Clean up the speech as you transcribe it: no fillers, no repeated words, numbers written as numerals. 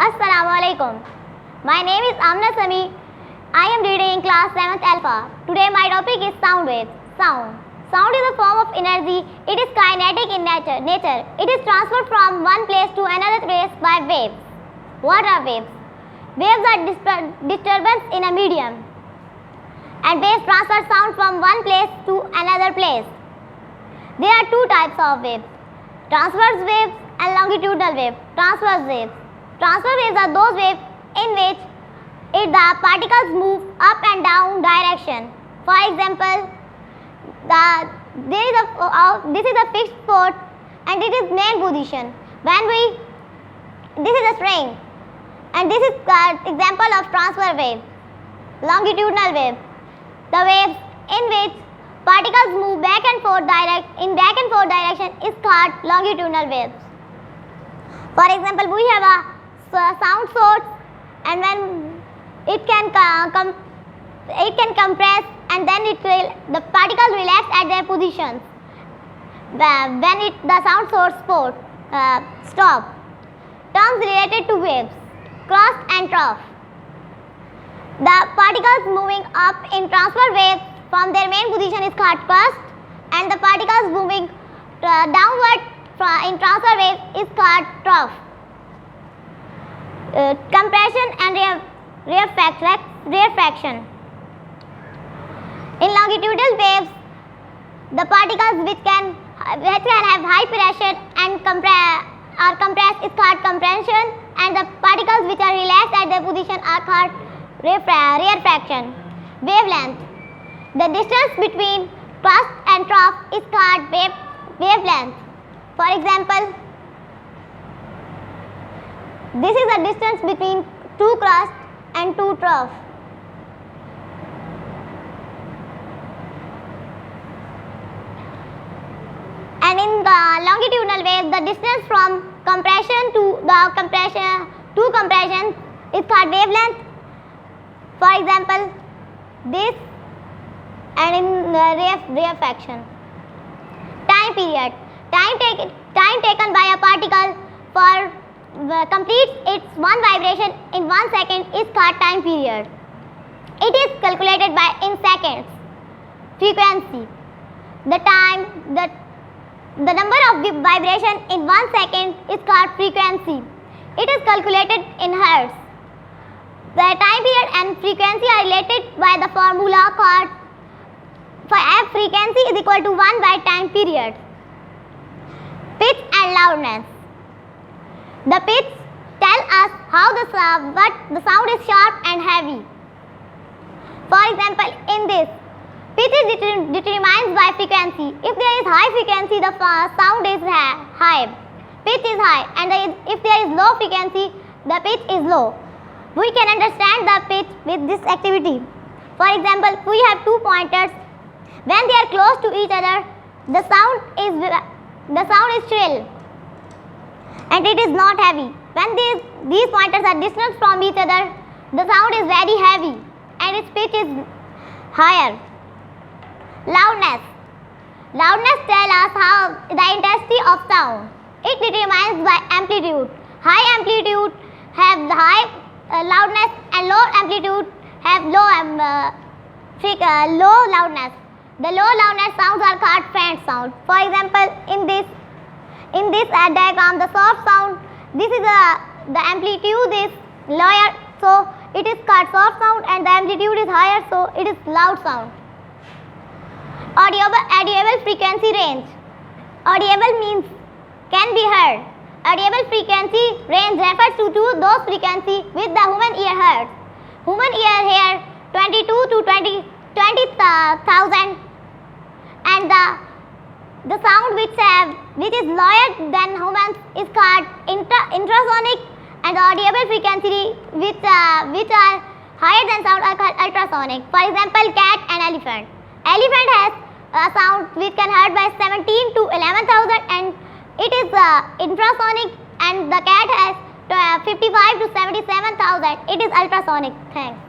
Assalamualaikum. My name is Amna Sami. I am reading in class 7th Alpha. Today my topic is sound waves. Sound. Sound is a form of energy. It is kinetic in nature. It is transferred from one place to another place by waves. What are waves? Waves are disturbance in a medium. And waves transfer sound from one place to another place. There are two types of waves: transverse waves and longitudinal waves. Transverse waves. Transverse waves are those waves in which the particles move up and down direction. For example, this is a fixed spot and it is main position. This is a string, and this is example of transverse wave. Longitudinal wave. The waves in which particles move back and forth direction is called longitudinal waves. For example, we have a sound source, and when it can compress, and then the particles relax at their positions when the sound source stop. Terms related to waves: crust and trough. The particles moving up in transverse waves from their main position is called crust, and the particles moving downward in transverse waves is called trough. Compression and rarefaction. In longitudinal waves, the particles which can have high pressure and are compressed is called compression, and the particles which are relaxed at their position are called rarefaction. Wavelength. The distance between crust and trough is called wavelength. For example, this is the distance between two crusts and two troughs. And in the longitudinal wave, the distance from compression to compression is called wavelength. For example, this, and in rarefaction. Time period. Time taken by a particle for completes its one vibration in 1 second is called time period. It is calculated in seconds. Frequency. The number of vibration in 1 second is called frequency. It is calculated in hertz. The time period and frequency are related by the formula called F frequency is equal to 1 by time period. Pitch and loudness. The pitch tells us how the sound is sharp and heavy. For example, in this, pitch is determined by frequency. If there is high frequency, the sound is high. Pitch is high, and if there is low frequency, the pitch is low. We can understand the pitch with this activity. For example, we have two pointers. When they are close to each other, the sound is shrill, and it is not heavy. When these pointers are distant from each other, the sound is very heavy and its pitch is higher. Loudness. Loudness tells us how the intensity of sound. It determines by amplitude. High amplitude have the high loudness, and low amplitude have low loudness. The low loudness sounds are called faint sound. For example, in this diagram, the soft sound, this is the amplitude is lower, so it is called soft sound, and the amplitude is higher, so it is loud sound. Audible frequency range. Audible means can be heard. Audible frequency range refers to those frequencies which the human ear hears. Human ear hears 22 to 20,000, and the sound which is lower than humans is called intrasonic, and the audible frequency which are higher than sound are called ultrasonic. For example, cat and elephant. Elephant has a sound which can heard by 17 to 11,000, and it is infrasonic, and the cat has 55 to 77,000. It is ultrasonic. Thanks.